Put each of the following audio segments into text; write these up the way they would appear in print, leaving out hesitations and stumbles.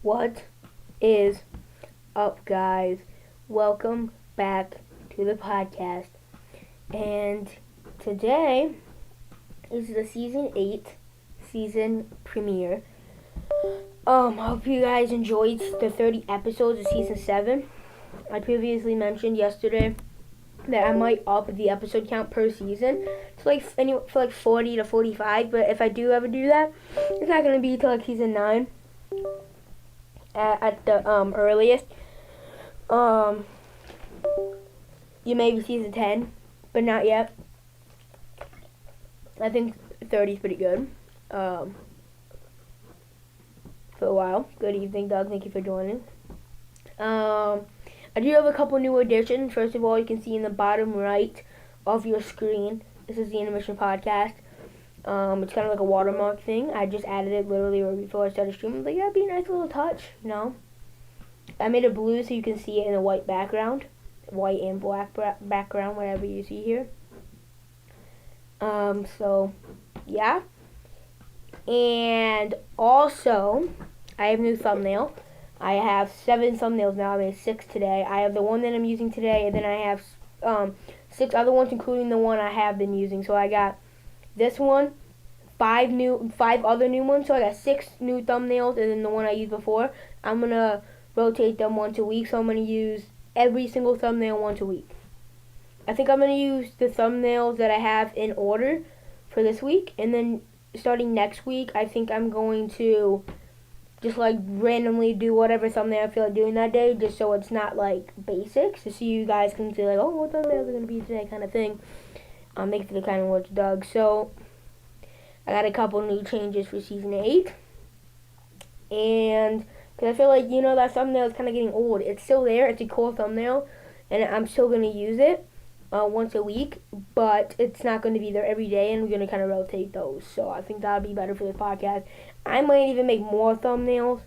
What is up, guys? Welcome back to the podcast. And today is the season 8 season premiere. I hope you guys enjoyed the 30 episodes of season 7. I previously mentioned yesterday that I might up the episode count per season to like 40 to 45, but if I do ever do that, it's not going to be till like season 9 at the earliest. You may be season 10, but not yet. I think 30 is pretty good. For a while. Good evening, Doug. Thank you for joining. I do have a couple new additions. First of all, you can see in the bottom right of your screen, this is the Intermission Podcast. It's kind of like a watermark thing. I just added it literally right before I started streaming. I was like, that'd be a nice little touch, you know? I made it blue so you can see it in a white background. White and black background, whatever you see here. So, yeah. And also, I have a new thumbnail. I have 7 thumbnails now. I made 6 today. I have the one that I'm using today, and then I have 6 other ones, including the one I have been using. So I got this one, 5 other new ones. So I got 6 new thumbnails, and then the one I used before. I'm gonna rotate them once a week. So I'm gonna use every single thumbnail once a week. I think I'm gonna use the thumbnails that I have in order for this week, and then starting next week, I think I'm going to just like randomly do whatever thumbnail I feel like doing that day, just so it's not like basics, just so you guys can see like, oh, what thumbnails are gonna be today, kind of thing. Make it for the kind of words, Doug. So I got a couple new changes for season 8, and because I feel like that thumbnail is kind of getting old. It's still there. It's a cool thumbnail, and I'm still gonna use it once a week, but it's not going to be there every day, and we're going to kind of rotate those. So I think that'll be better for the podcast. I might even make more thumbnails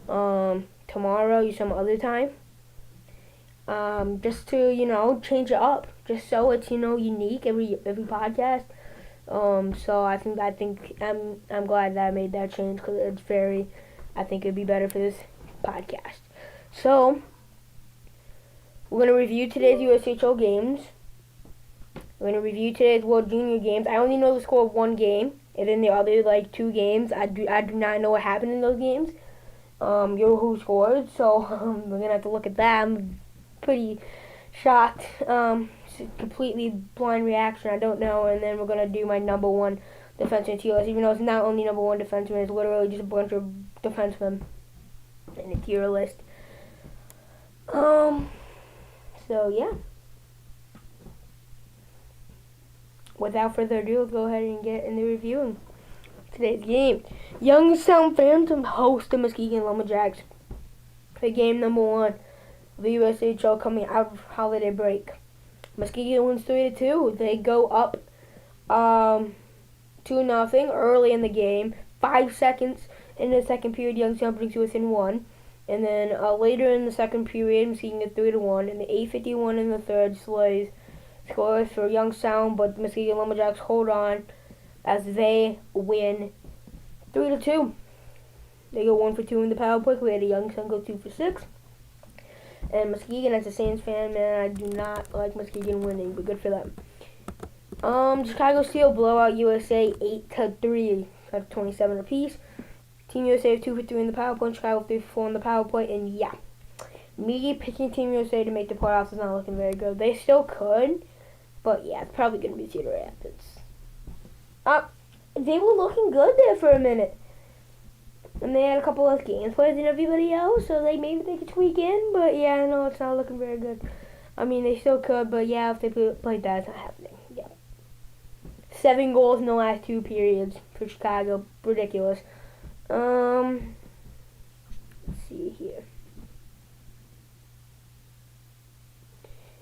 tomorrow or some other time, just to change it up, just so it's unique every podcast. So I think I'm glad that I made that change, because I think it'd be better for this podcast. So we're going to review today's USHL games. We're going to review today's World Junior games. I only know the score of one game, and then the other 2 games, I do not know what happened in those games. Who scored, so we're going to have to look at that. I'm pretty shocked. Completely blind reaction, I don't know. And then we're going to do my number 1 defenseman tier list, even though it's not only number 1 defenseman, it's literally just a bunch of defensemen in a tier list. So, yeah. Without further ado, let's go ahead and get in the review of today's game. Youngstown Phantoms host the Muskegon Lumberjacks for game number 1 of the USHL coming out of holiday break. Muskegon wins 3-2. They go up 2-0 early in the game. 5 seconds in the second period, Youngstown brings you within 1. And then later in the second period, Muskegon gets 3-1. And the 8:51 in the third, Slays scores for Youngstown, but the Muskegon Lumberjacks hold on as they win 3-2. They go 1 for 2 in the power play. We had Youngstown go 2 for 6. And Muskegon, as a Saints fan, man, I do not like Muskegon winning, but good for them. Chicago Steel blowout USA 8-3 out of 27 apiece. Team USA is 2 for 3 in the power play, and Chicago 3 for 4 in the power play, and yeah. Me picking Team USA to make the playoffs is not looking very good. They still could, but yeah, it's probably going to be Cedar Rapids. They were looking good there for a minute. And they had a couple less games played than everybody else, so maybe they could squeak in, but yeah, no, it's not looking very good. I mean, they still could, but yeah, if they played that, it's not happening. Yeah. 7 goals in the last 2 periods for Chicago. Ridiculous. Let's see here.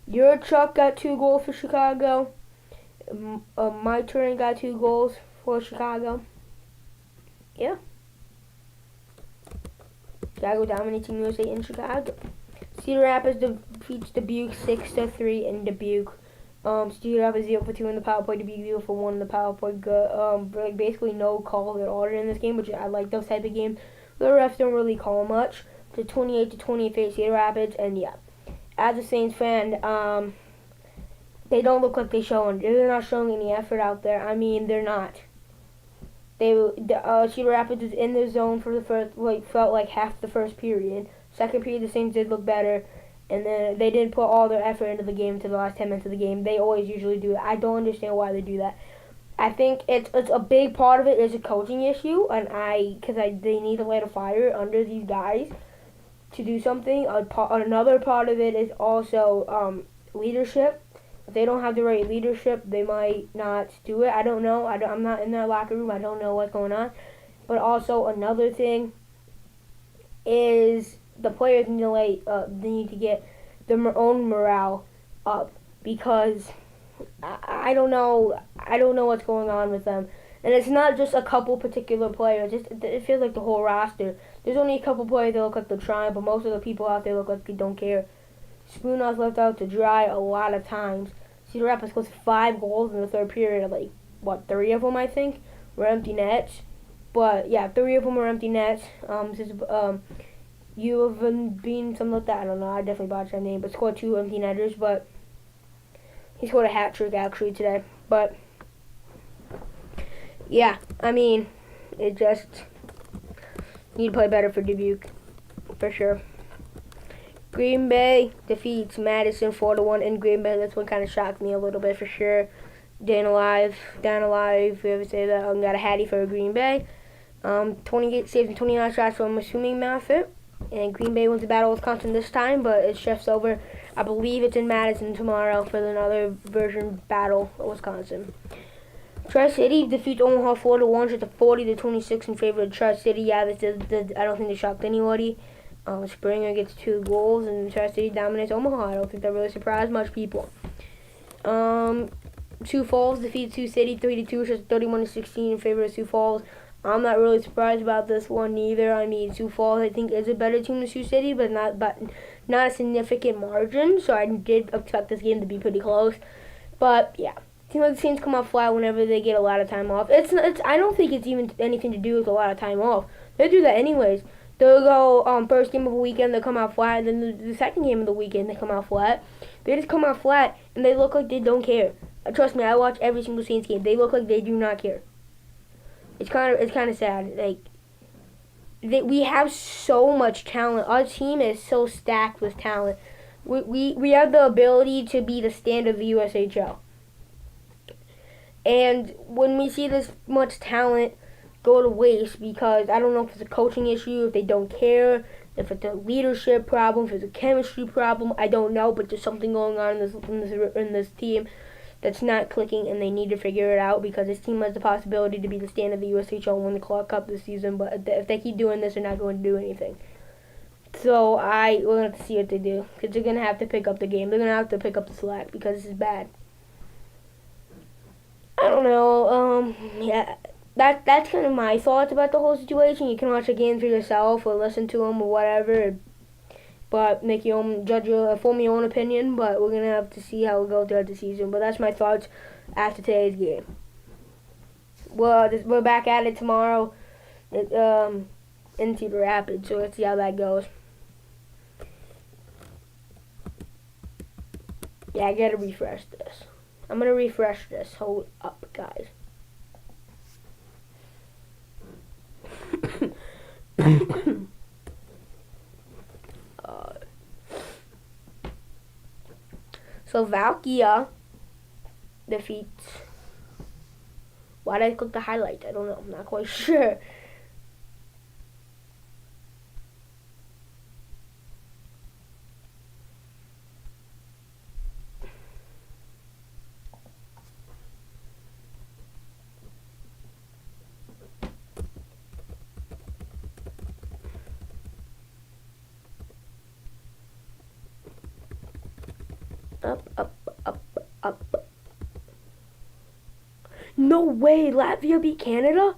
Yurchuk got 2 goals for Chicago. My turn got 2 goals for Chicago. Yeah. Chicago dominating USA in Chicago. Cedar Rapids defeats Dubuque 6-3 in Dubuque. Cedar Rapids 0 for 2 in the power play. Dubuque 0 for 1 in the power play. Basically no calls at all in this game, which I like those type of games The refs don't really call much. The 28-20 Cedar Rapids, and yeah, as a Saints fan, they don't look like they're not showing any effort out there. I mean, they're not. Cedar Rapids was in the zone for the first, felt like half the first period. Second period, the Saints did look better, and then they didn't put all their effort into the game to the last 10 minutes of the game. They always usually do that. I don't understand why they do that. I think it's a big part of it is a coaching issue, and because they need to light a fire under these guys to do something. Another part of it is also leadership. If they don't have the right leadership, they might not do it. I don't know. I'm not in their locker room. I don't know what's going on. But also another thing is the players need to they need to get their own morale up, because I don't know. I don't know what's going on with them. And it's not just a couple particular players. It feels like the whole roster. There's only a couple players that look like they're trying, but most of the people out there look like they don't care. Spooner's left out to dry a lot of times. Cedar Rapids scores 5 goals in the third period. 3 of them, I think, were empty nets. But, yeah, 3 of them were empty nets. You have been something like that. I don't know. I definitely botched that name. But scored 2 empty netters. But he scored a hat trick, actually, today. But, yeah, I mean, it just need to play better for Dubuque, for sure. Green Bay defeats Madison 4-1 in Green Bay. This one kind of shocked me a little bit, for sure. Down alive, if we ever say that. Got a hattie for Green Bay. 28 saves and 29 shots from assuming Maffitt. And Green Bay wins the battle of Wisconsin this time, but it shifts over. I believe it's in Madison tomorrow for another version battle of Wisconsin. Tri-City defeats Omaha 4-1, just a 40-26 in favor of Tri-City. Yeah, I don't think they shocked anybody. Springer gets 2 goals, and Tri-City dominates Omaha. I don't think that really surprised much people. Sioux Falls defeats Sioux City 3-2, just 31-16 in favor of Sioux Falls. I'm not really surprised about this one either. I mean, Sioux Falls, I think, is a better team than Sioux City, but not a significant margin. So I did expect this game to be pretty close. But yeah, seems like the Saints come out flat whenever they get a lot of time off. I don't think it's even anything to do with a lot of time off. They do that anyways. They'll go first game of the weekend, they come out flat, and then the second game of the weekend, they come out flat. They just come out flat, and they look like they don't care. Trust me, I watch every single Saints game. They look like they do not care. It's kind of sad. We have so much talent. Our team is so stacked with talent. We have the ability to be the standard of the USHL. And when we see this much talent go to waste, because I don't know if it's a coaching issue, if they don't care, if it's a leadership problem, if it's a chemistry problem, I don't know, but there's something going on in this team that's not clicking, and they need to figure it out, because this team has the possibility to be the stand of the USHL and win the Clark Cup this season, but if they keep doing this, they're not going to do anything. So we're going to have to see what they do, because they're going to have to pick up the game. They're going to have to pick up the slack, because this is bad. I don't know, yeah. That's kind of my thoughts about the whole situation. You can watch the game for yourself or listen to them or whatever, but make your own form your own opinion. But we're gonna have to see how it goes throughout the season. But that's my thoughts after today's game. Well, we're back at it tomorrow, in Cedar Rapids. So let's see how that goes. Yeah, I gotta refresh this. I'm gonna refresh this. Hold up, guys. So Valkia defeats. Why did I click the highlight? I don't know. I'm not quite sure. Up. No way! Latvia beat Canada?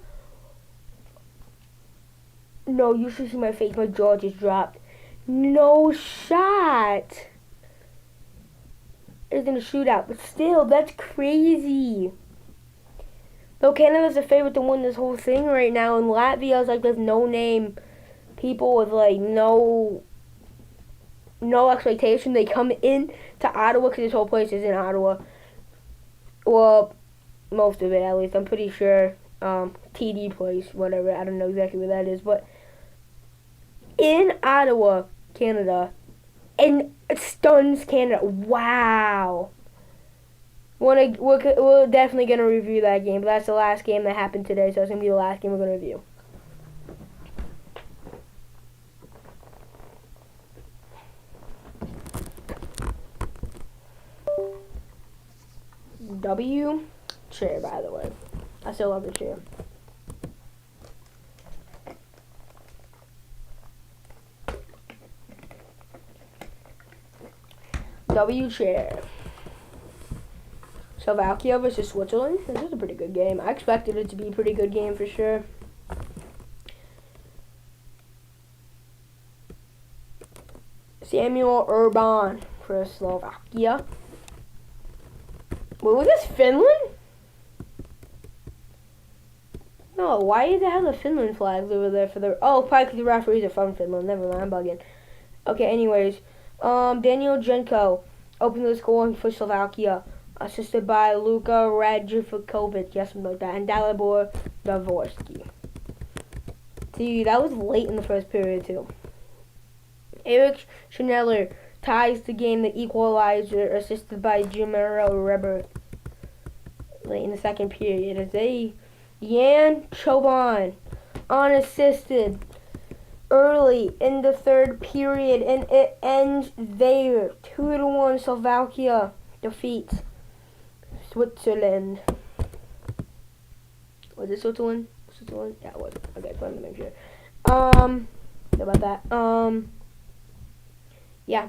No, you should see my face. My jaw just dropped. No shot! It's in a shootout, but still, that's crazy. Though Canada's the favorite to win this whole thing right now, and Latvia's like this no-name people with like no expectation. They come in to Ottawa because this whole place is in Ottawa. Well, most of it at least. I'm pretty sure. TD place, whatever. I don't know exactly where that is, but in Ottawa, Canada, and it stuns Canada. Wow. We're definitely going to review that game, but that's the last game that happened today, so it's going to be the last game we're going to review. W chair, by the way. I still love the chair. W chair. Slovakia versus Switzerland. This is a pretty good game. I expected it to be a pretty good game for sure. Samuel Urban for Slovakia. Wait, was this Finland? No, why do they have the Finland flags over there for the... Oh, probably because the referees are from Finland. Never mind, I'm bugging. Okay, anyways. Daniel Jenko opened the scoring for Slovakia, assisted by Luka Radjivkovic, yes, something like that, and Dalibor Davorsky. See, that was late in the first period, too. Eric Schneller ties the game, the equalizer, assisted by Jimero Reber late in the second period. As Jan Choban unassisted early in the third period, and it ends there. 2-1 Slovakia defeats Switzerland. Was it Switzerland? Switzerland? Yeah, it was. Okay, just wanted to make sure. About that. Yeah.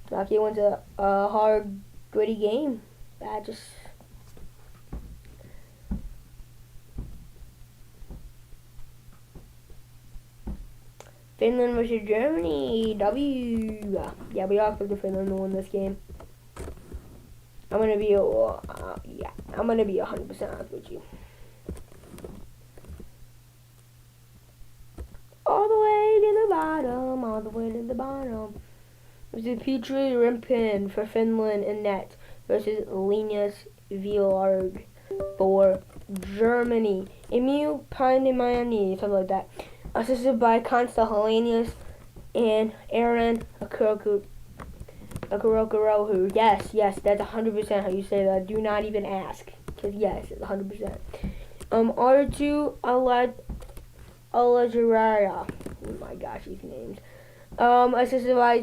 Slovakia wins a hard, gritty game. That just... Finland versus Germany. W. Yeah, we all expect Finland to win this game. I'm gonna be I'm gonna be 100% honest with you. All the way to the bottom, all the way to the bottom. This is Petri Rimpin for Finland in net versus Linus Villard for Germany. Emil Pandemani, something like that. Assisted by Consta Hellenius and Aaron Akuroku. Yes, that's 100% how you say that. Do not even ask. Because yes, it's 100%. R2 Alajaraya. Oh my gosh, these names. Assisted by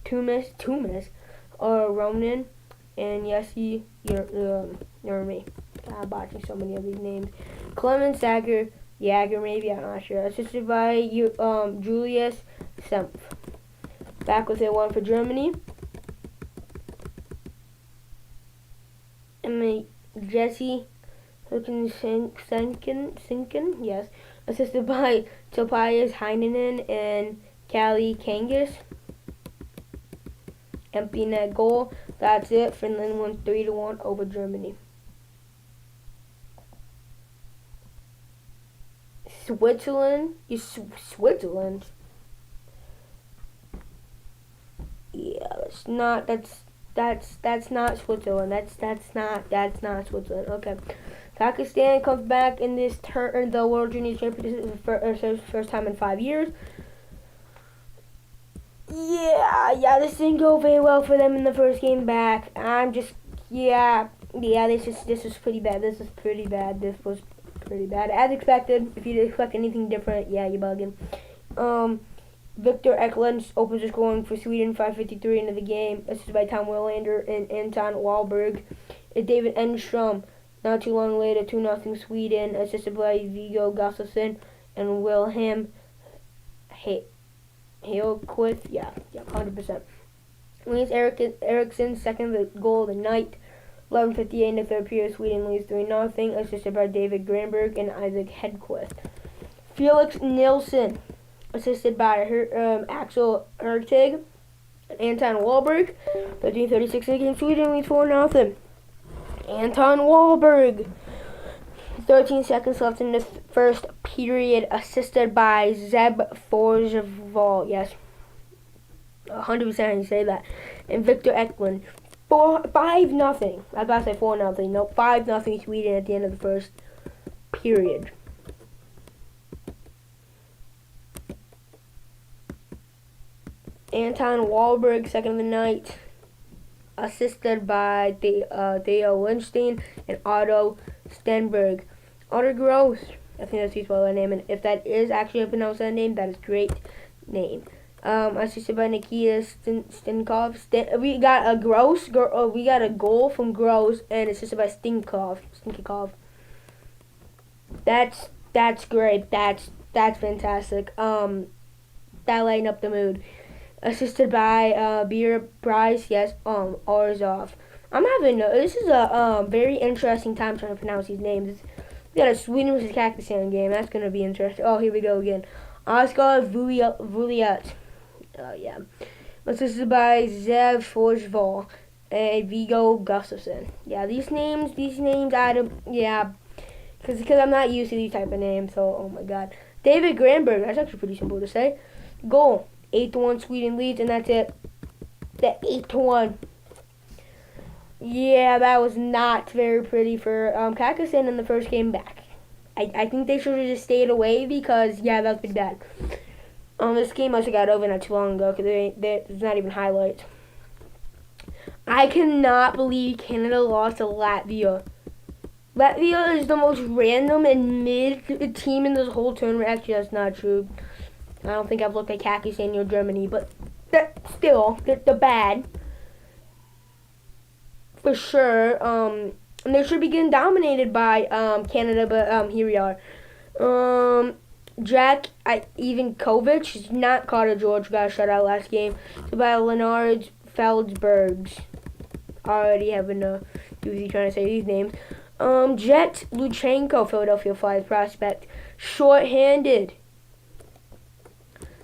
Tumis or Ronan and Yessi Yermi. I'm botching so many of these names. Clemens Jager, maybe, I'm not sure. Assisted by Julius Sempf. Back with it, one for Germany. And Jesse Sinken, yes. Assisted by Tobias Heinonen and Callie Kangas. Empty net goal. That's it. Finland won 3-1 over Germany. Switzerland? Switzerland? Yeah, that's not Switzerland. That's not Switzerland. Okay. Pakistan comes back in this turn, the World Junior Championship for first time in 5 years. Yeah, this didn't go very well for them in the first game back. This was pretty bad. This was pretty bad. As expected. If you didn't expect anything different, yeah, you're bugging. Victor Ekland opens the scoring for Sweden, 5:53 into the game, assisted by Tom Willander and Anton Wahlberg. And David Enstrom, not too long later, 2-0 Sweden, assisted by Viggo Gustafsson and Wilhelm Halequist. Yeah, 100%. Linus Eriksson, second goal of the night. 11:58 in the third period, Sweden leads 3-0, assisted by David Granberg and Isaac Hedquist. Felix Nilsson, assisted by Axel Ertig and Anton Wahlberg. 13:36 against Sweden leads 4-0. Anton Wahlberg 13 seconds left in the first period, assisted by Zeb Forsval. Yes, 100% you say that. And Victor Eklund. 5-0. I was about to say 4-0. No, 5-0 Sweden at the end of the first period. Anton Wahlberg, second of the night, assisted by Theo Lindstein and Otto Stenberg. Otto Gross, I think that's his spell name, and if that is actually a pronounced name, that is great name. Assisted by Nikita Stinkov. We got a we got a goal from Gross, and assisted by Stinkov. That's great. That's fantastic. That lightened up the mood. Assisted by Beer Price, yes, Orzov. This is a very interesting time trying to pronounce these names. We got a Sweden versus Kazakhstan game. That's going to be interesting. Oh, here we go again. Oscar Vuliat. Yeah. Assisted by Zev Forsval and Viggo Gustafsson. Yeah, these names, I don't, yeah, because I'm not used to these type of names, so, oh my god. David Granberg, that's actually pretty simple to say. Goal. 8-1 Sweden leads, and that's it. The 8-1. Yeah, that was not very pretty for Kazakhstan in the first game back. I think they should have just stayed away because, yeah, that was pretty bad. This game must have got over not too long ago because there's not even highlights. I cannot believe Canada lost to Latvia. Latvia is the most random and mid team in this whole tournament. Actually, that's not true. I don't think I've looked at Kazakhstan or Germany, but they're bad. For sure. And they should be getting dominated by Canada, but here we are. Jack Ivankovic is not Carter George, got a shutout last game. So by Leonard Feldsbergs. Already having a doozy trying to say these names. Jet Luchenko, Philadelphia Flyers prospect. Short-handed.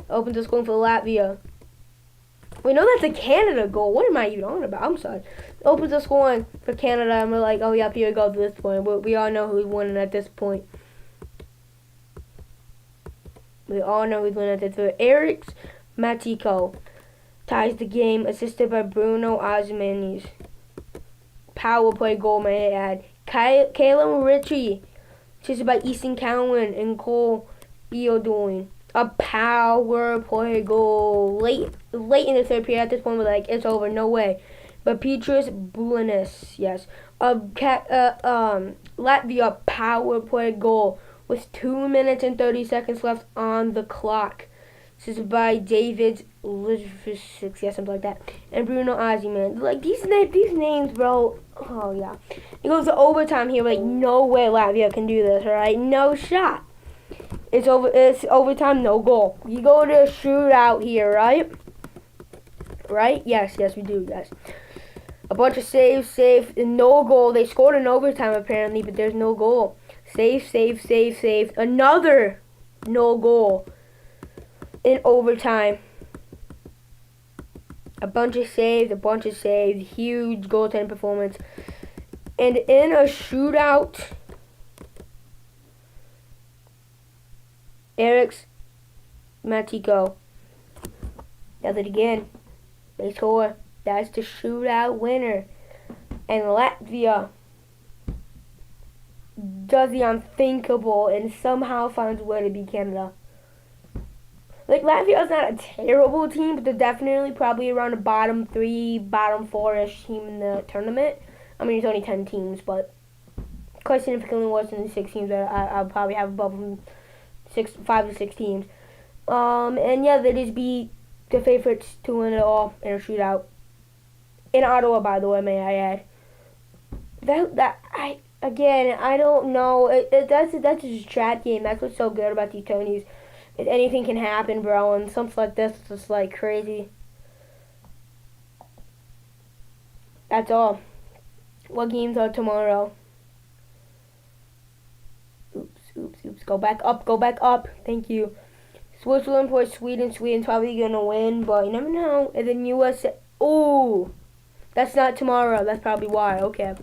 Opens the scoring for Latvia. We know that's a Canada goal. What am I even on about? I'm sorry. Opens the scoring for Canada, and we're like, oh, yeah, here we go to this point. We all know who's winning at this point. We all know who's winning at this point. Eric Matiko ties the game, assisted by Bruno Osmanis. Power play goal, may I add. Caleb Ritchie, assisted by Easton Cowan and Cole Beodoin. A power play goal late in the third period. At this point, we're like, it's over, no way. But Petrus Bulinis, yes, Latvia power play goal with 2 minutes and 30 seconds left on the clock. This is by David Livicic, yeah, something like that, and Bruno Ozyman. Like these names, bro. Oh yeah, it goes to overtime here. Like no way Latvia can do this. All right, no shot. It's overtime, no goal. You go to a shootout here, right? Right? Yes, we do, guys. A bunch of saves, and no goal. They scored in overtime, apparently, but there's no goal. Save. Another no goal in overtime. A bunch of saves. Huge goaltending performance. And in a shootout, Eric Matiko does it again. They score. That's the shootout winner. And Latvia does the unthinkable and somehow finds a way to beat Canada. Like, Latvia is not a terrible team, but they're definitely probably around the bottom 3, bottom 4-ish team in the tournament. I mean, it's only 10 teams, but quite significantly worse than the 6 teams that I'll probably have above them. 5 to 6 teams. And yeah, they just beat the favorites to win it all in a shootout. In Ottawa, by the way, may I add. I don't know. That's just a strat game. That's what's so good about these tourneys. Anything can happen, bro, and something like this is just like crazy. That's all. What games are tomorrow? Oops. Go back up. Thank you. Switzerland plays Sweden. Sweden's probably going to win, but you never know. And then USA. Oh, that's not tomorrow. That's probably why. Okay.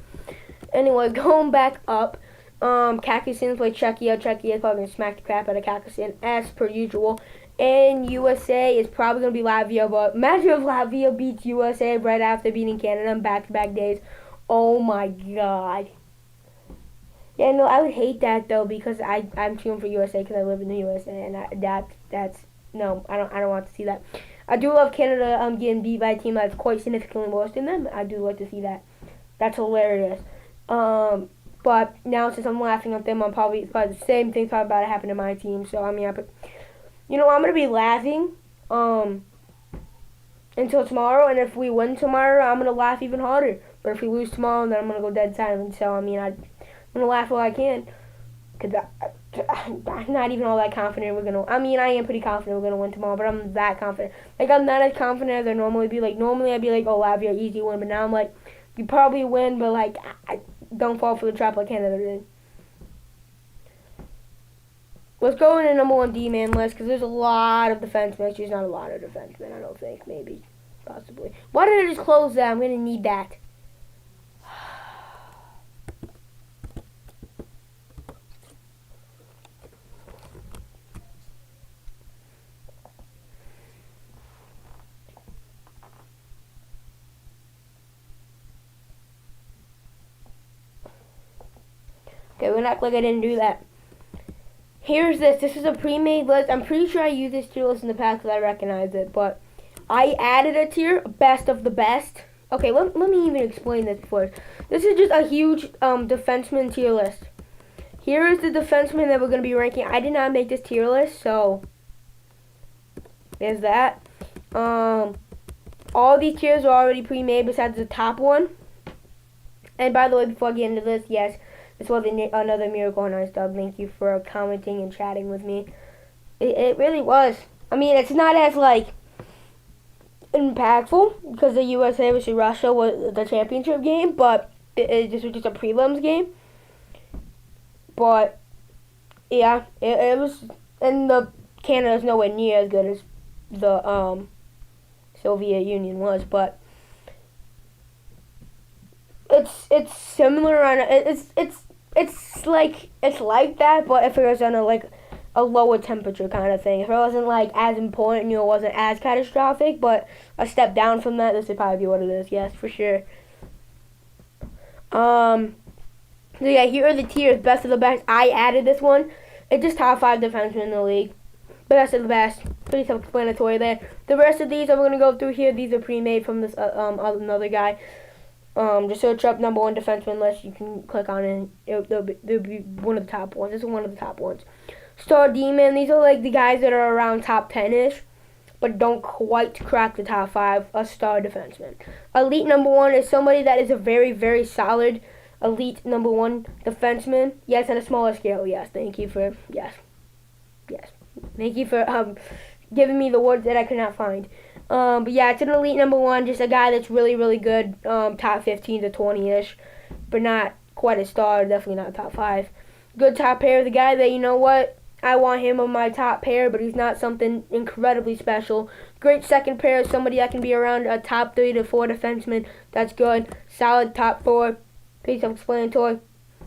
Anyway, going back up. Kazakhstan play Czechia. Czechia is probably going to smack the crap out of Kazakhstan, as per usual. And USA is probably going to be Latvia, but imagine if Latvia beats USA right after beating Canada in back-to-back days. Oh my god. Yeah, no, I would hate that though because I'm cheering for USA because I live in the USA, and that's no, I don't want to see that. I do love Canada getting beat by a team that's quite significantly worse than them. I do like to see that. That's hilarious. But now since I'm laughing at them, probably the same thing's probably about to happen to my team. So I mean, I'm gonna be laughing until tomorrow, and if we win tomorrow, I'm gonna laugh even harder. But if we lose tomorrow, then I'm gonna go dead silent. So I mean, I'm gonna laugh all I can, cause I'm not even all that confident we're gonna. I mean, I am pretty confident we're gonna win tomorrow, but I'm that confident. Like I'm not as confident as I normally be. Like normally I'd be like, oh, Latvia easy win, but now I'm like, you probably win, but like I don't fall for the trap like Canada did. Let's go in the number one D-man list because there's a lot of defensemen. Actually, there's not a lot of defensemen, I don't think. Maybe. Possibly. Why did I just close that? I'm going to need that. Okay, we're not like I didn't do that. Here's this. This is a pre-made list. I'm pretty sure I used this tier list in the past because I recognize it, but I added a tier, best of the best. Okay, let me even explain this first. This is just a huge defenseman tier list. Here is the defenseman that we're going to be ranking. I did not make this tier list, so there's that. All these tiers are already pre-made besides the top one. And by the way, before I get into this, yes, this was another Miracle on Ice dub. Thank you for commenting and chatting with me. It really was. I mean, it's not as, like, impactful because the USA versus Russia was the championship game, but this was just a prelims game. But, yeah, it was, and the Canada's nowhere near as good as the Soviet Union was, but it's similar on it's like that, but if it was on a lower temperature kind of thing. If it wasn't like as important, it wasn't as catastrophic, but a step down from that, this would probably be what it is. Yes, for sure. So yeah, here are the tiers, best of the best. I added this one. It's just top 5 defensemen in the league. Best of the best. Pretty self-explanatory there. The rest of these I'm gonna go through here. These are pre-made from this another guy. Just search up number 1 defenseman list. You can click on it. They'll be one of the top ones. This is one of the top ones. Star D-man. These are like the guys that are around top 10-ish, but don't quite crack the top 5. A star defenseman. Elite number 1 is somebody that is a very, very solid elite number 1 defenseman. Yes, on a smaller scale. Yes, thank you for yes. Thank you for giving me the words that I could not find. But yeah, it's an elite number 1, just a guy that's really, really good, top 15 to 20-ish, but not quite a star, definitely not top 5. Good top pair, the guy that, you know what, I want him on my top pair, but he's not something incredibly special. Great second pair, somebody that can be around a top 3 to 4 defenseman, that's good. Solid top 4, pretty self-explanatory.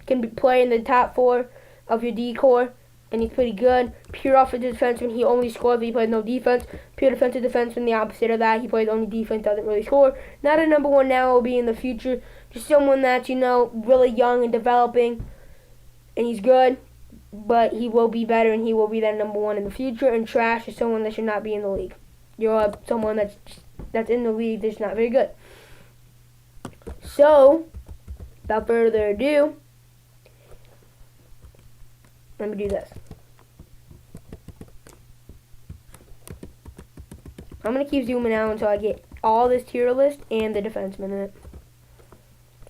Can play in the top 4 of your D-core, and he's pretty good. Pure offensive defenseman, he only scores, but he plays no defense. Pure defensive defenseman, the opposite of that. He plays only defense, doesn't really score. Not a number 1 now, will be in the future. Just someone that's, really young and developing, and he's good, but he will be better, and he will be that number 1 in the future. And trash is someone that should not be in the league. You're someone that's in the league that's not very good. So, without further ado, let me do this. I'm going to keep zooming out until I get all this tier list and the defenseman in it.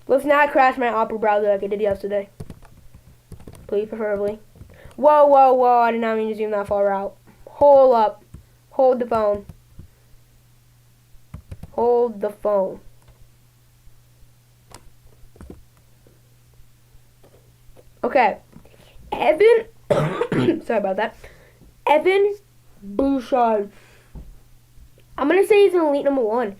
Let's not crash my Opera browser like I did yesterday. Please, preferably. Whoa. I did not mean to zoom that far out. Hold up. Hold the phone. Hold the phone. Okay. Evan, sorry about that. Evan Bouchard. I'm going to say he's an elite number 1.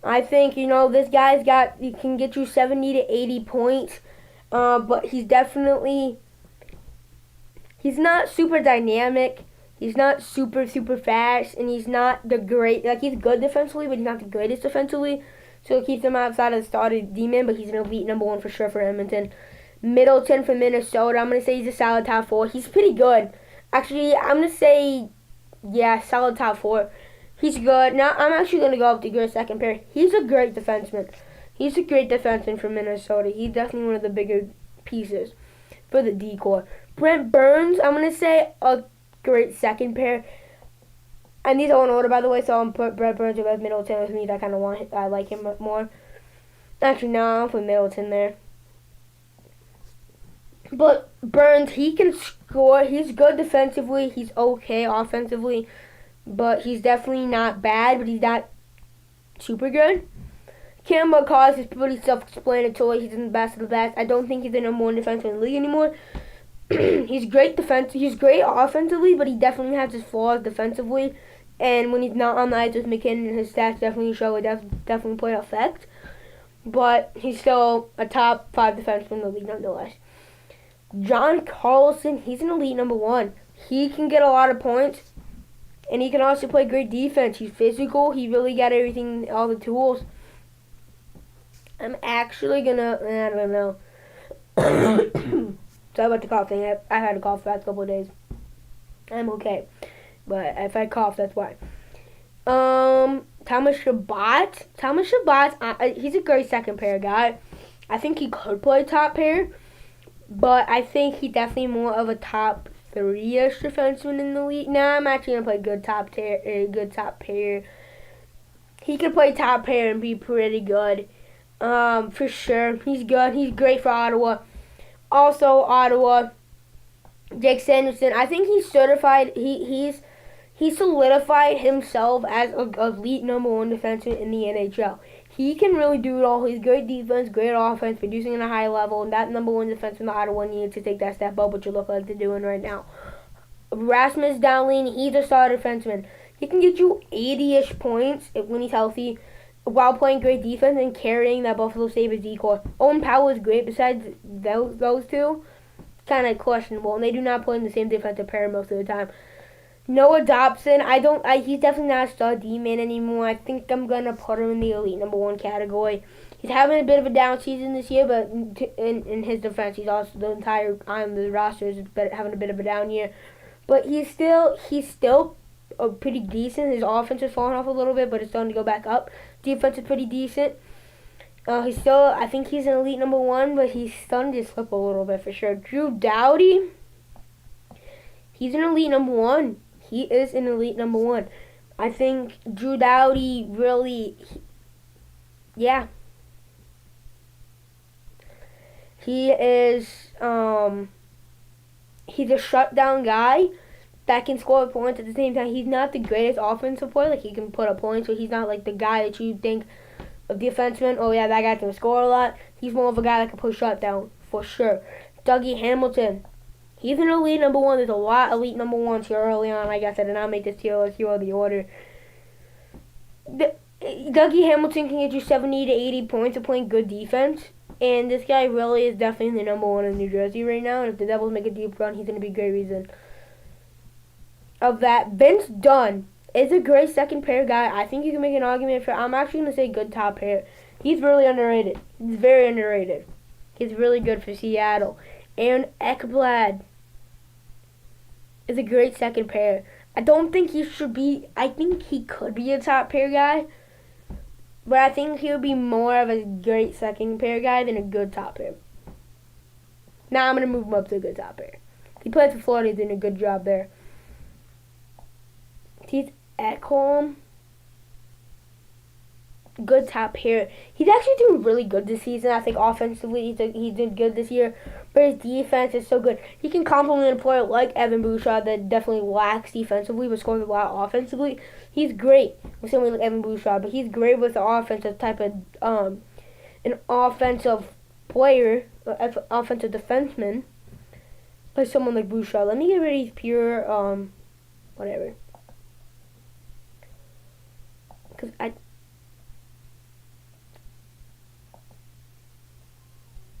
I think, this guy's he can get you 70 to 80 points, but he's definitely He's not super dynamic. He's not super fast, and he's not the great. Like, he's good defensively, but he's not the greatest defensively. So it keeps him outside of the started D-man, but he's an elite number 1 for sure for Edmonton. Middleton from Minnesota. I'm gonna say he's a solid top 4. He's pretty good. Actually, I'm gonna say, yeah, solid top 4. He's good. Now I'm actually gonna go up to great second pair. He's a great defenseman. He's a great defenseman from Minnesota. He's definitely one of the bigger pieces for the D-core. Brent Burns, I'm going to say a great second pair. And these are in order, by the way, so I'm put Brent Burns with Middleton with me. I like him more. Actually, no, I'll put Middleton there. But Burns, he can score. He's good defensively. He's okay offensively. But he's definitely not bad, but he's not super good. Cam McCaw is pretty self-explanatory. He's in the best of the best. I don't think he's the number 1 defenseman in the league anymore. He's great He's great offensively, but he definitely has his flaws defensively. And when he's not on the ice with McKinnon, his stats definitely show it definitely play effect. But he's still a top 5 defenseman in the league nonetheless. John Carlson, he's an elite number 1. He can get a lot of points, and he can also play great defense. He's physical. He really got everything, all the tools. I'm actually gonna, I don't know. Sorry about the coughing. I had a cough the past couple of days. I'm okay. But if I cough, that's why. Thomas Shabbat, he's a great second pair guy. I think he could play top pair, but I think he's definitely more of a top 3-ish defenseman in the league. Now I'm actually gonna play good top pair. He can play top pair and be pretty good. For sure. He's good. He's great for Ottawa. Also, Ottawa, Jake Sanderson, I think he's certified. He solidified himself as a elite number 1 defenseman in the NHL. He can really do it all. He's great defense, great offense, producing at a high level, and that number 1 defenseman the Ottawa needs to take that step up, which you look like they're doing right now. Rasmus Dahlin, he's a starter defenseman. He can get you 80-ish points when he's healthy, while playing great defense and carrying that Buffalo Sabres D-core. Owen Powell is great. Besides those two, kind of questionable, and they do not play in the same defensive pair most of the time. Noah Dobson, he's definitely not a star D-man anymore. I think I'm gonna put him in the elite number 1 category. He's having a bit of a down season this year, but in his defense, he's also the entire on the roster is having a bit of a down year. But he's still pretty decent. His offense is falling off a little bit, but it's starting to go back up. Defense is pretty decent. I think he's an elite number 1, but he's starting to slip a little bit for sure. Drew Doughty, he's an elite number 1. He is an elite number 1. I think Drew Doughty really, yeah. He is, he's a shutdown guy that can score points at the same time. He's not the greatest offensive player. Like, he can put up points, but he's not like the guy that you think of defenseman. Oh, yeah, that guy can score a lot. He's more of a guy that can push shutdown, for sure. Dougie Hamilton, he's an elite number 1. There's a lot of elite number 1s here early on. Like I said, and I'll make this tier list here the order. Dougie Hamilton can get you 70 to 80 points of playing good defense. And this guy really is definitely the number 1 in New Jersey right now. And if the Devils make a deep run, he's going to be a great reason of that. Vince Dunn is a great second pair guy. I think you can make an argument for. I'm actually going to say good top pair. He's really underrated. He's very underrated. He's really good for Seattle. Aaron Ekblad is a great second pair. I don't think he should be. I think he could be a top pair guy, but I think he'll be more of a great second pair guy than a good top pair. Now I'm going to move him up to a good top pair. He plays for Florida. He's doing a good job there. He's Ekholm. Good top pair. He's actually doing really good this season. I think offensively he did good this year, but his defense is so good. He can complement a player like Evan Bouchard that definitely lacks defensively but scores a lot offensively. He's great with someone like Evan Bouchard, but he's great with the offensive type of an offensive player, offensive defenseman, like someone like Bouchard. Let me get rid of these pure whatever, because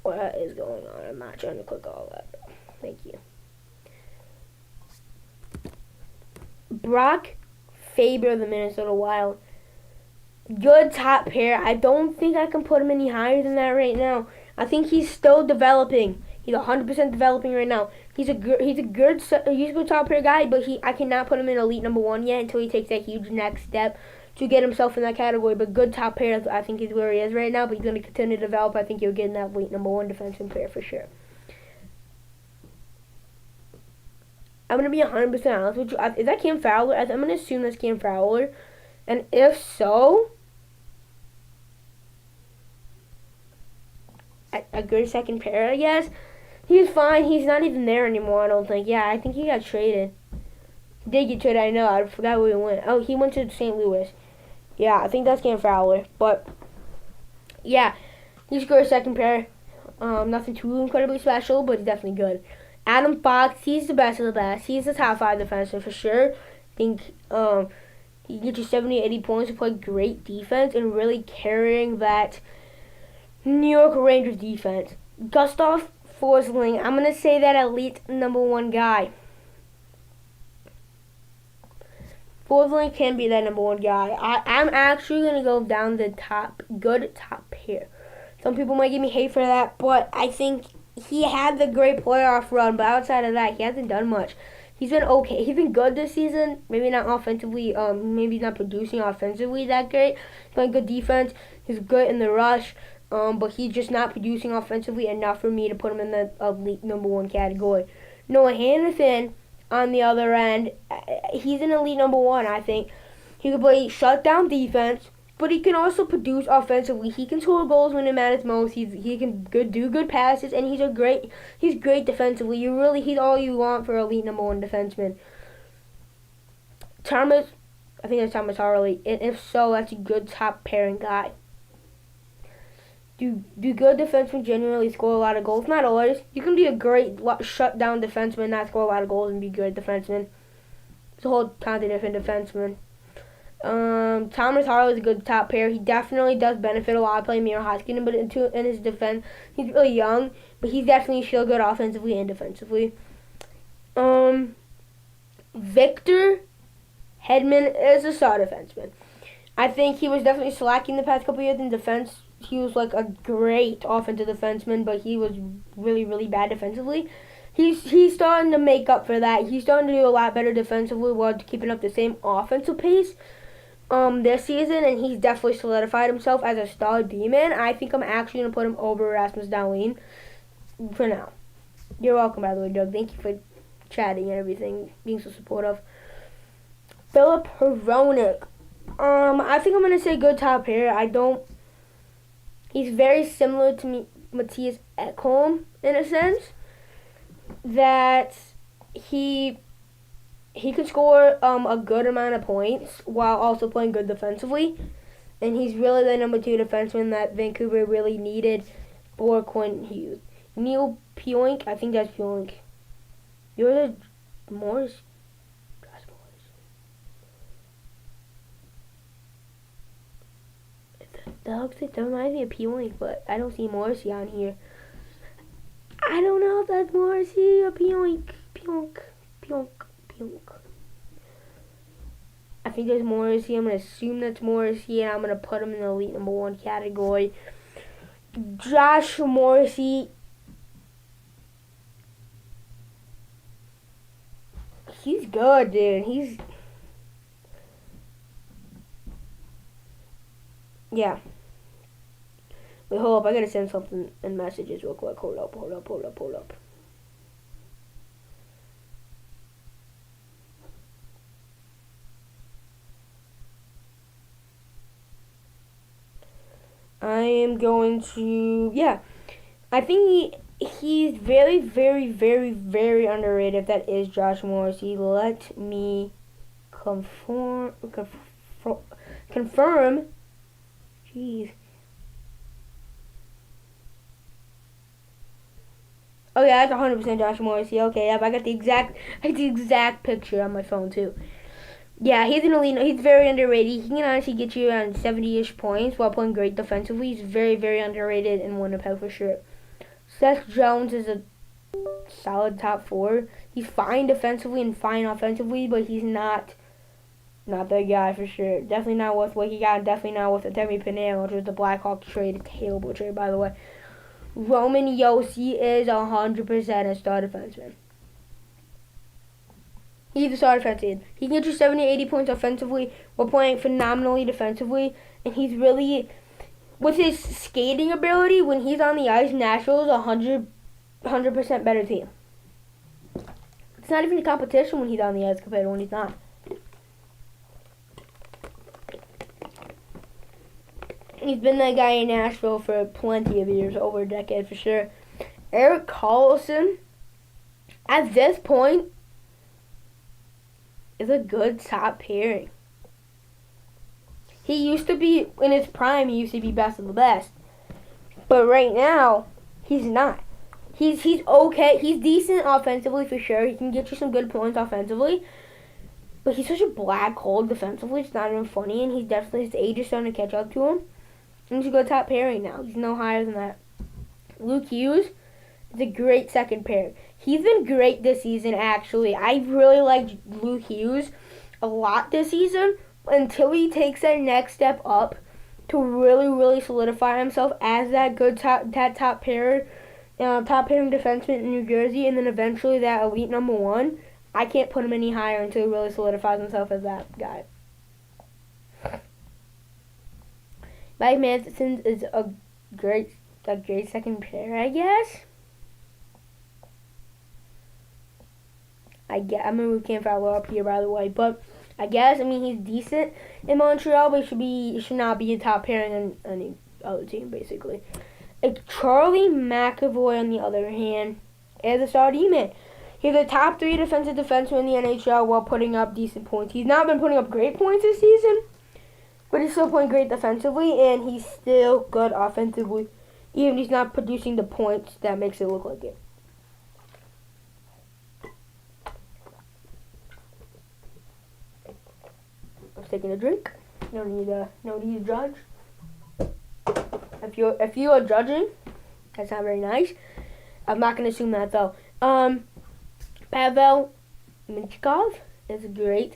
what is going on? I'm not trying to click all that. Thank you. Brock Faber of the Minnesota Wild. Good top pair. I don't think I can put him any higher than that right now. I think he's still developing. He's 100% developing right now. He's a good top pair guy, but I cannot put him in elite number one yet until he takes that huge next step to get himself in that category. But good top pair, I think, is where he is right now. But he's going to continue to develop. I think he'll get in that elite number one defenseman pair for sure. I'm going to be 100% honest with you. Is that Cam Fowler? I'm going to assume that's Cam Fowler. And if so, a good second pair, I guess. He's fine. He's not even there anymore, I don't think. Yeah, I think he got traded. He did get traded, I know. I forgot where he went. Oh, he went to St. Louis. Yeah, I think that's Cam Fowler. But, yeah, he's a good second pair. Nothing too incredibly special, but he's definitely good. Adam Fox, he's the best of the best. He's the top 5 defenseman for sure. I think he gets you 70, 80 points to play great defense and really carrying that New York Rangers defense. Gustav Forsling, I'm going to say that elite number one guy. Forsling can be that number one guy. I'm actually going to go down the good top pair. Some people might give me hate for that, but I think he had the great playoff run, but outside of that, he hasn't done much. He's been okay. He's been good this season. Maybe not offensively. Maybe not producing offensively that great. He's playing good defense. He's good in the rush. But he's just not producing offensively enough for me to put him in the elite number one category. Noah Hanifin, on the other end, he's an elite number one, I think. He can play shutdown defense, but he can also produce offensively. He can score goals when it matters most. He can do good passes, and he's great defensively. He's all you want for elite number one defenseman. Thomas, I think that's Thomas Harley, and if so, that's a good top pairing guy. Do good defensemen generally score a lot of goals? Not always. You can be a great shutdown defenseman, not score a lot of goals, and be a good defenseman. It's a whole kind of different defenseman. Thomas Harley is a good top pair. He definitely does benefit a lot playing Miro Heiskanen, but in his defense, he's really young, but he's definitely still good offensively and defensively. Victor Hedman is a star defenseman. I think he was definitely slacking the past couple years in defense. He was like a great offensive defenseman, but he was really, really bad defensively. He's starting to make up for that. He's starting to do a lot better defensively while keeping up the same offensive pace this season, and he's definitely solidified himself as a star D-man. I think I'm actually going to put him over Rasmus Dahlin for now. You're welcome, by the way, Doug. Thank you for chatting and everything, being so supportive. Philip Hronek. I think I'm going to say good top pair. He's very similar to Matthias Ekholm in a sense that he can score a good amount of points while also playing good defensively, and he's really the number 2 defenseman that Vancouver really needed for Quinn Hughes. Neil Pionk, I think that's Pionk. You're the Morris. That reminds me of Pionk, but I don't see Morrissey on here. I don't know if that's Morrissey or Pionk. I think there's Morrissey. I'm going to assume that's Morrissey, and I'm going to put him in the elite number 1 category. Josh Morrissey. He's good, dude. Yeah. Wait, hold up. I gotta send something in messages real quick. Hold up. I am going to, yeah. I think he's very, very, very, very underrated. If that is Josh Morrissey, let me confirm. Jeez. Oh yeah, that's 100% Josh Morrissey. Okay, yeah, I got the exact picture on my phone too. Yeah, he's very underrated. He can honestly get you around 70-ish points while playing great defensively. He's very, very underrated in Winnipeg for sure. Seth Jones is a solid top 4. He's fine defensively and fine offensively, but he's not Not the guy for sure. Definitely not worth what he got. Definitely not worth Artemi Panarin, which was the Blackhawks trade. A terrible trade, by the way. Roman Josi is 100% a star defenseman. He's a star defenseman. He can get you 70, 80 points offensively. We're playing phenomenally defensively. And he's really, with his skating ability, when he's on the ice, Nashville's 100% better team. It's not even a competition when he's on the ice compared to when he's not. He's been that guy in Nashville for plenty of years, over a decade for sure. Erik Karlsson, at this point, is a good top pairing. He used to be, in his prime, he used to be best of the best. But right now, he's not. He's okay. He's decent offensively for sure. He can get you some good points offensively. But he's such a black hole defensively. It's not even funny. And he's definitely, his age is starting to catch up to him. And he's a good top pairing now. He's no higher than that. Luke Hughes is a great second pair. He's been great this season, actually. I really liked Luke Hughes a lot this season until he takes that next step up to really, really solidify himself as that good top pairing defenseman in New Jersey, and then eventually that elite number one. I can't put him any higher until he really solidifies himself as that guy. Mike Matheson is a great second pair, I guess. I'm gonna move Cam Fowler up here, by the way, but I guess, he's decent in Montreal, but he should not be a top pairing on any other team, basically. Charlie McAvoy, on the other hand, is a star D-man. He's a top 3 defensive defenseman in the NHL while putting up decent points. He's not been putting up great points this season, but he's still playing great defensively, and he's still good offensively, even if he's not producing the points that makes it look like it. I'm taking a drink. No need to judge. If you are judging, that's not very nice. I'm not gonna assume that though. Pavel Minchkov is a great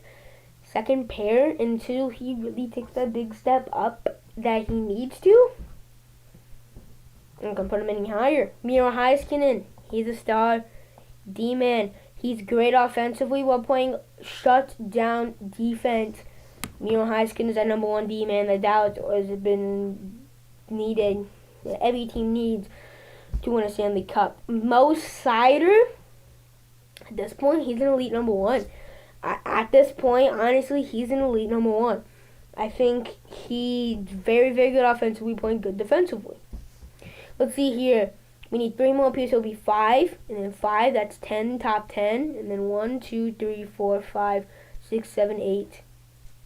second pair until he really takes that big step up that he needs to. I'm gonna put him any higher. Miro Heiskanen, he's a star D-man. He's great offensively while playing shut-down defense. Miro Heiskanen is that number 1 D-man that Dallas has been needed. That every team needs to win a Stanley Cup. Mo Seider, at this point, he's an elite number 1. At this point, honestly, he's an elite number 1. I think he's very, very good offensively, playing good defensively. Let's see here. We need 3 more pieces. It'll be 5, and then 5, that's 10, top 10, and then 1, 2, 3, 4, 5, 6, 7, 8.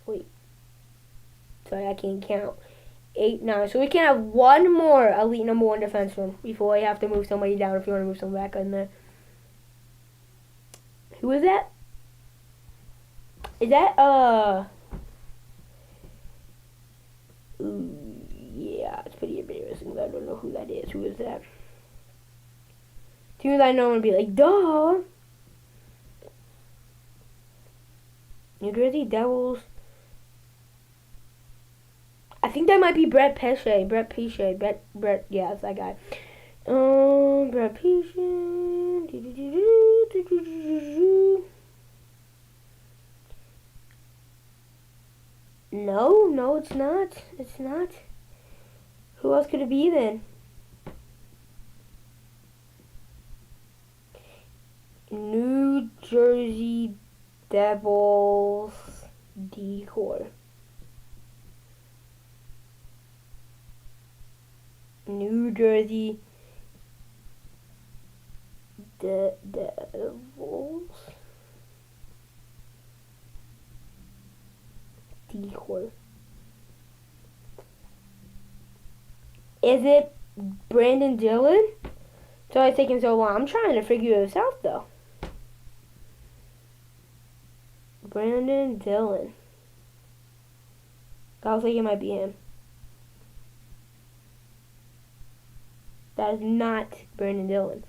Wait. Sorry, I can't count. 8, 9. So we can have 1 more elite number 1 defenseman before we have to move somebody down if you want to move someone back in there. Who is that? Is that, yeah, it's pretty embarrassing that I don't know who that is. Who is that? As soon as I know, I'm going to be like, duh! New Jersey Devils. I think that might be Brett Pesce. Yeah, it's that guy. Brett Pesce. No, it's not. It's not. Who else could it be then? New Jersey Devils decor. New Jersey Devils decor. Is it Brandon Dillon? Sorry it's taking so long. I'm trying to figure this out though. Brandon Dillon. I was thinking it might be him. That is not Brandon Dillon.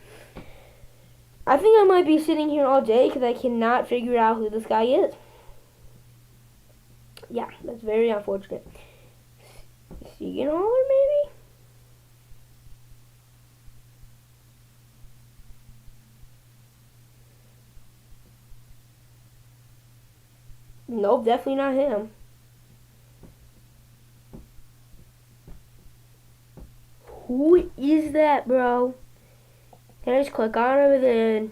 I think I might be sitting here all day because I cannot figure out who this guy is. Yeah, that's very unfortunate. Siegenthaler, maybe? Nope, definitely not him. Who is that, bro? Can I just click on him and then...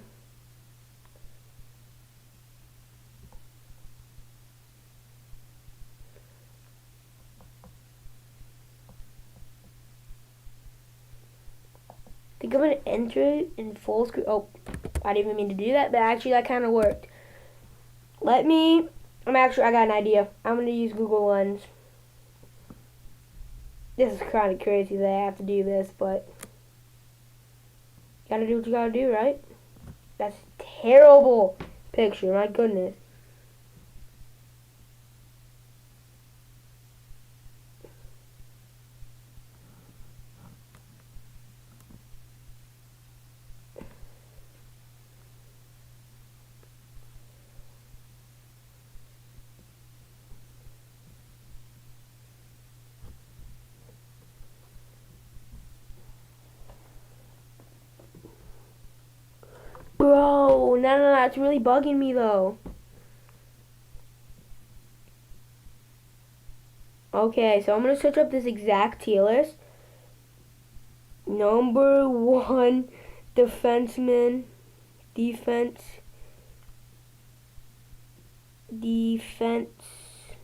I think I'm gonna enter it in full screen. Oh, I didn't even mean to do that, but actually that kind of worked. I got an idea. I'm gonna use Google Lens. This is kind of crazy that I have to do this, but you gotta do what you gotta do, right? That's terrible picture, my goodness. Bro, no, it's really bugging me though. Okay, so I'm gonna search up this exact tier list. Number one defenseman, defense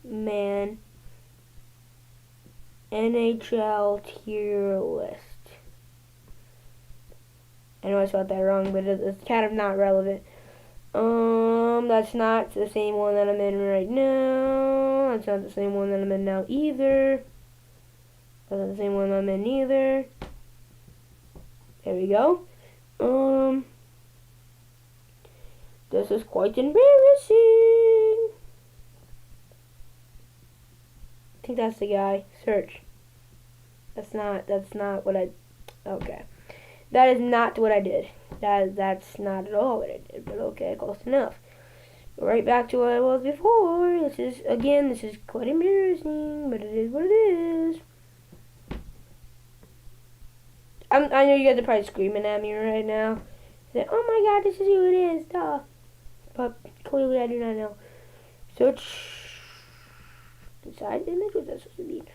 man, NHL tier list. I know I spelled that wrong, but it's kind of not relevant. That's not the same one that I'm in right now. That's not the same one that I'm in now either. That's not the same one I'm in either. There we go. This is quite embarrassing. I think that's the guy. Search. That's not what I, okay. That is not what I did. That's not at all what I did, but okay, close enough. Right back to what I was before. This is quite embarrassing, but it is what it is. I know you guys are probably screaming at me right now. Saying, oh my god, this is who it is, duh. But clearly I do not know. Search inside image, what's that supposed to mean?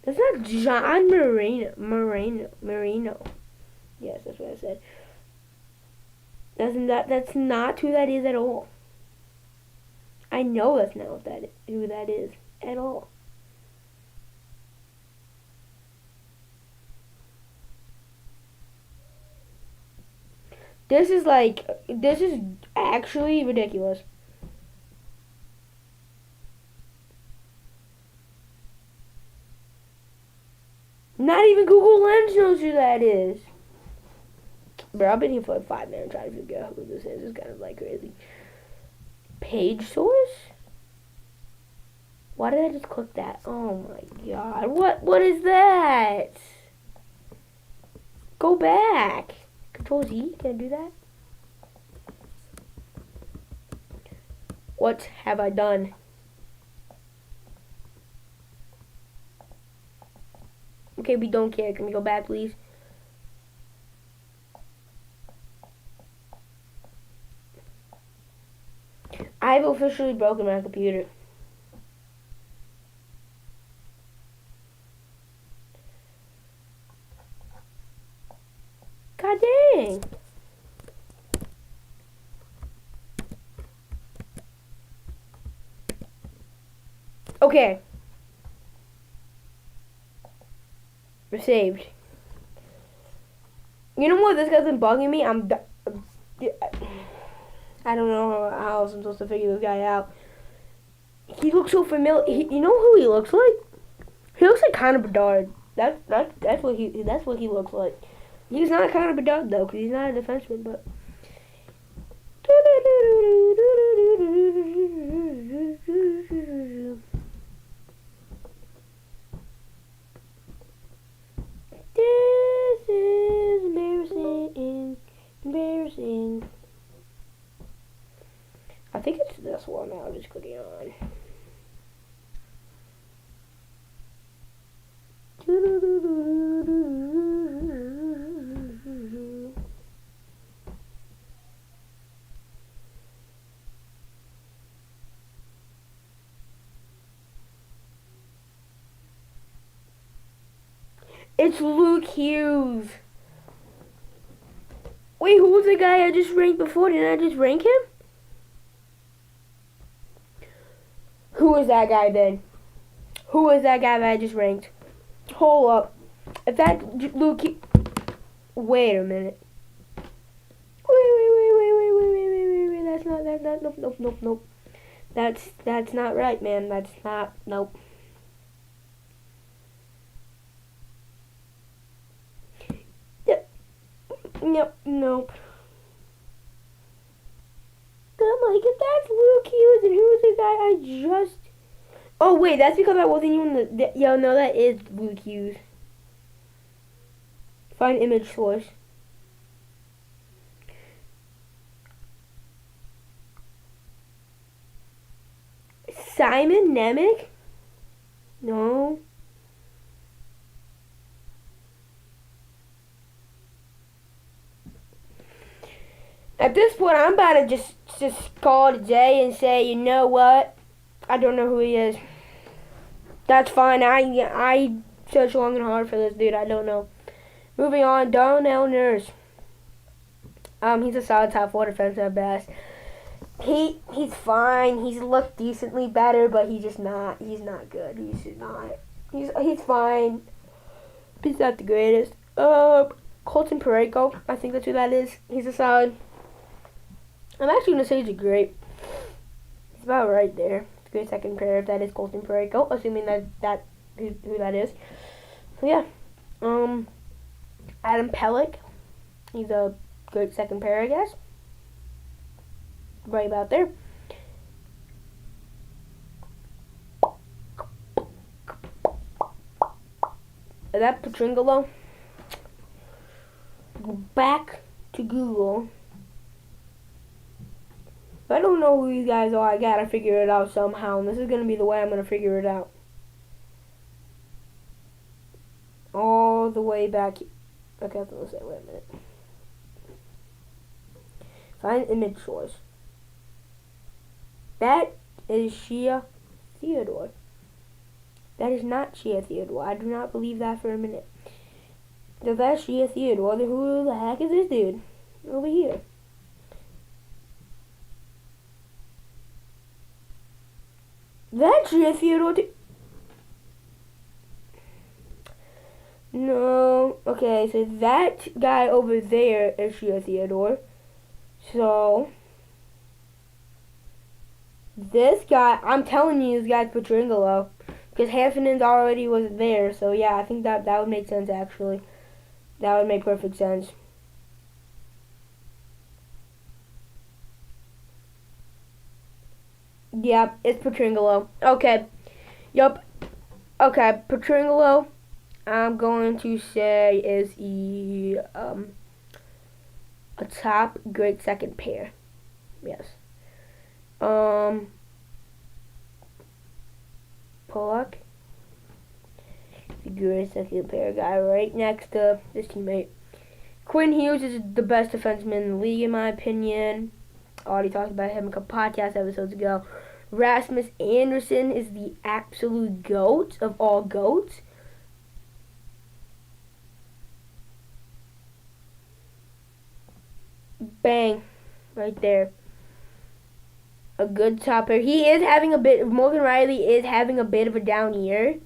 That's not John Marino. Yes, that's what I said. That's not who that is at all. I know that's not who that is at all. This is actually ridiculous. Not even Google Lens knows who that is. Bro, I've been here for like 5 minutes trying to figure out who this is. It's kind of like crazy. Page source? Why did I just click that? Oh my god. What is that? Go back. Control Z, can I do that? What have I done? Okay, we don't care. Can we go back, please? I've officially broken my computer. God dang. Okay. We're saved. You know what? This guy's been bugging me. I don't know how else I'm supposed to figure this guy out. He looks so familiar. You know who he looks like? He looks like Connor Bedard. That's what he looks like. He's not Connor Bedard though, because he's not a defenseman. But this is embarrassing. think it's this one. I'll just click it on. It's Luke Hughes. Wait, who was the guy I just ranked before? Didn't I just rank him? Who was that guy then? Who was that guy that I just ranked? Hold up. If that Luke... Wait a minute. Wait. That's not... Nope. That's not right, man. That's not... Nope. Yep, nope. I'm like, if that's Luke Hughes, and who was the guy I just... Oh, wait, that's because I wasn't even Yo, no, that is Luke Hughes. Find image source. Simon Nemec? No. At this point, I'm about to just call it a day and say, you know what? I don't know who he is. That's fine. I searched long and hard for this dude. I don't know. Moving on, Darnell Nurse. He's a solid top 4 defenseman at best. He's fine. He's looked decently better, but he's not good. He's fine. He's not the greatest. Colton Parayko. I think that's who that is. He's a solid. I'm actually gonna say he's a great. He's about right there. It's a great second pair if that is Colton Parayko, assuming that who that is. So yeah. Adam Pellick. He's a good second pair, I guess. Right about there. Is that Petringolo? Go back to Google. If I don't know who these guys are, I gotta figure it out somehow. And this is gonna be the way I'm gonna figure it out. All the way back. Okay, I was gonna say, wait a minute. Find image source. That is Shea Theodore. That is not Shea Theodore. I do not believe that for a minute. If that's Shea Theodore, then who the heck is this dude over here? That's Shea Theodore. No. Okay, so that guy over there is Shea Theodore. So this guy, I'm telling you, this guy's Petringolo. Because Hansen's already was there. So yeah, I think that would make sense actually. That would make perfect sense. Yep, it's Petringolo. Okay. Yup. Okay, Petringolo, I'm going to say is a top great second pair. Yes. Pollock. The great second pair guy right next to this teammate. Quinn Hughes is the best defenseman in the league in my opinion. Already talked about him a couple podcast episodes ago. Rasmus Anderson is the absolute GOAT of all GOATs. Bang. Right there. A good topper. He is having a bit, Morgan Riley is having a bit of a down year.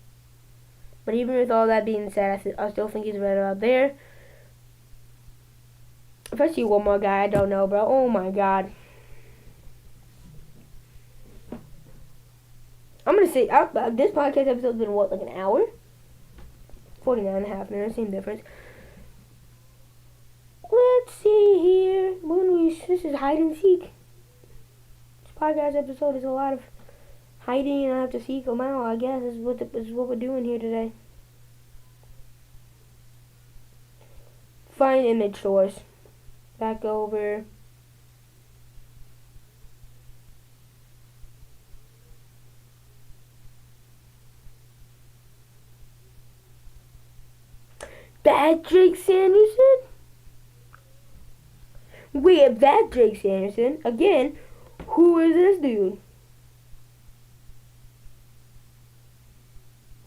But even with all that being said, I still think he's right about there. If I see one more guy, I don't know, bro. Oh my god. I'm going to say, this podcast episode's been what, like an hour? 49 and a half minutes, same difference. Let's see here. This is hide and seek. This podcast episode is a lot of hiding and I have to seek them out, I guess, is what we're doing here today. Find image source. Back over. that Jake Sanderson? Wait, if that's Jake Sanderson, again, who is this dude?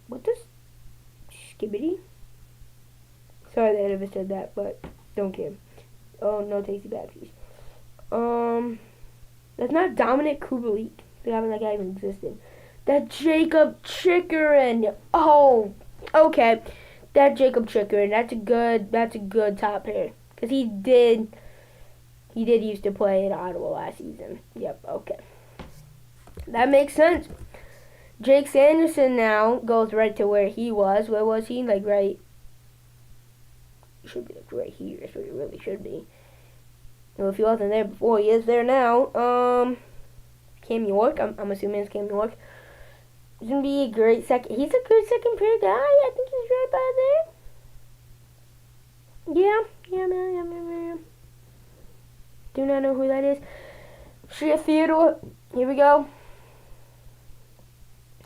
What the skibbity? Sorry that I ever said that, but don't care. Oh, no tasty bad piece. That's not Dominic Kubalik. I haven't that guy even existed. That Jacob Chikrin. Oh, okay. That Jacob Chikrin. That's a good top pair. Cause he did used to play in Ottawa last season. Yep. Okay. That makes sense. Jake Sanderson now goes right to where he was. Where was he? Like right. Should be like right here. That's where he really should be. Well, if he wasn't there before, he is there now. Cam York. I'm assuming it's Cam York. He's gonna be a great second. He's a good second pair guy. I think he's right by there. Yeah, man. Do not know who that is. Shea Theodore. Here we go.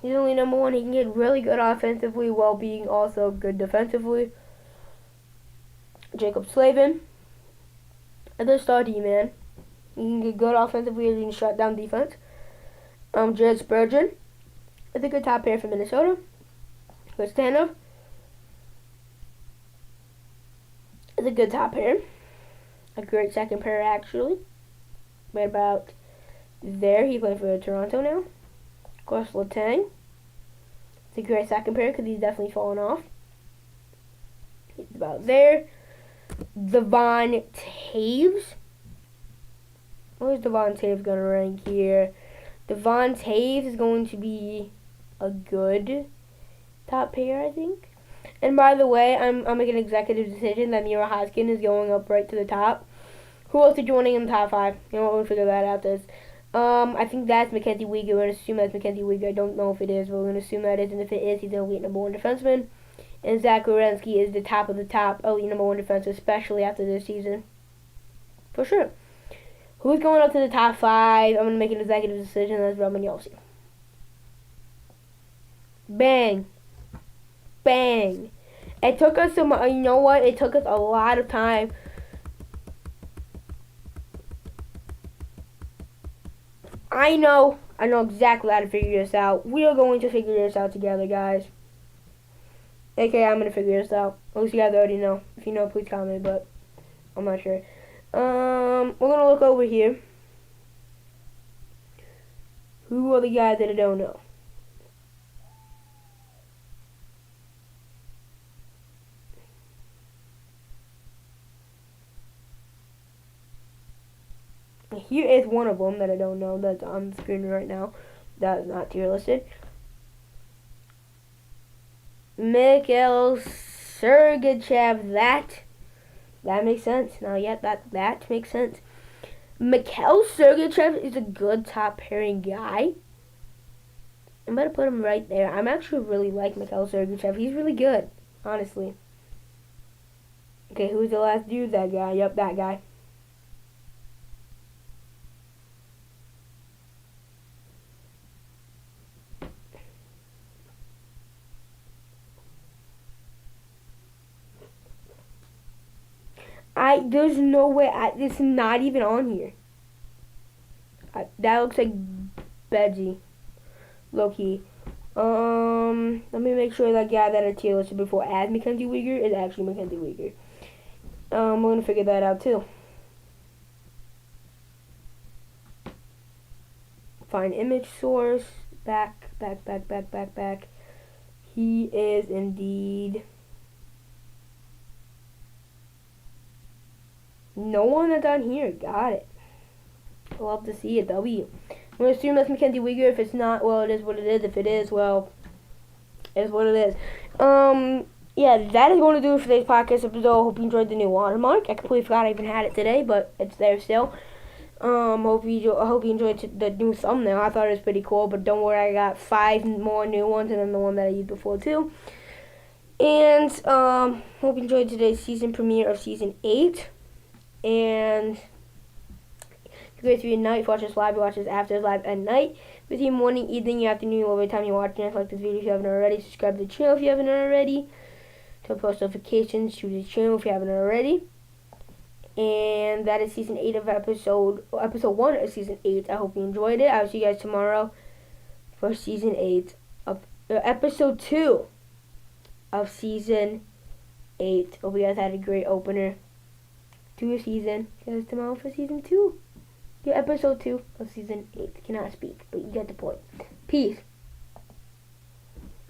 He's only number one. He can get really good offensively while being also good defensively. Jacob Slavin. Another star D-man. He can get good offensively and he can shut down defense. Jared Spurgeon. It's a good top pair for Minnesota. Chris Tanev. It's a good top pair. A great second pair, actually. Right about there. He played for Toronto now. Of course, Letang. It's a great second pair because he's definitely fallen off. He's about there. Devon Taves. Where's Devon Taves going to rank here? Devon Taves is going to be a good top pair, I think. And by the way, I'm making an executive decision that Mira Hoskin is going up right to the top. Who else is joining in the top 5? You know what, we'll figure that out. I think that's Mackenzie Weegar. We're going to assume that's Mackenzie Weegar. I don't know if it is, but we're going to assume that is. And if it is, he's an elite number 1 defenseman. And Zach Werenski is the top of the top elite number 1 defenseman, especially after this season. For sure. Who's going up to the top 5? I'm going to make an executive decision. That's Roman Yossi. Bang. Bang. It took us some, you know what? It took us a lot of time. I know exactly how to figure this out. We are going to figure this out together, guys. Okay, I'm going to figure this out. At least you guys already know. If you know, please comment, but I'm not sure. We're going to look over here. Who are the guys that I don't know? Here is one of them that I don't know that's on the screen right now. That is not tier listed. Mikhail Sergachev. That makes sense. Now, yeah, that makes sense. Mikhail Sergachev is a good top pairing guy. I'm going to put him right there. I'm actually really like Mikhail Sergachev. He's really good, honestly. Okay, who's the last dude? That guy. Yep, that guy. There's no way, it's not even on here. That looks like Bedgy, low-key. Let me make sure that guy that I tier listed before as Mackenzie Weegar is actually Mackenzie Weegar. We're gonna figure that out too. Find image source, back. He is indeed... No one that's on here. Got it. Love to see a W. I'm going to assume that's Mackenzie Weegar. If it's not, well, it is what it is. If it is, well, it is what it is. Yeah, that is going to do it for today's podcast episode. Hope you enjoyed the new watermark. I completely forgot I even had it today, but it's there still. I hope you enjoyed the new thumbnail. I thought it was pretty cool, but don't worry, I got 5 more new ones and then the one that I used before too. And hope you enjoyed today's season premiere of season 8. And you guys be at night, watch this live, watch this after live at night. With your morning, evening, your afternoon, whatever time you're watching it. Like this video if you haven't already. Subscribe to the channel if you haven't already. to post notifications to the channel if you haven't already. And that is season 8 of episode 1 of season 8. I hope you enjoyed it. I'll see you guys tomorrow for season 8 of episode 2 of season 8. Hope you guys had a great opener to your season. See you guys tomorrow for season 2. Yeah, episode 2 of season 8. Cannot speak, but you get the point. Peace.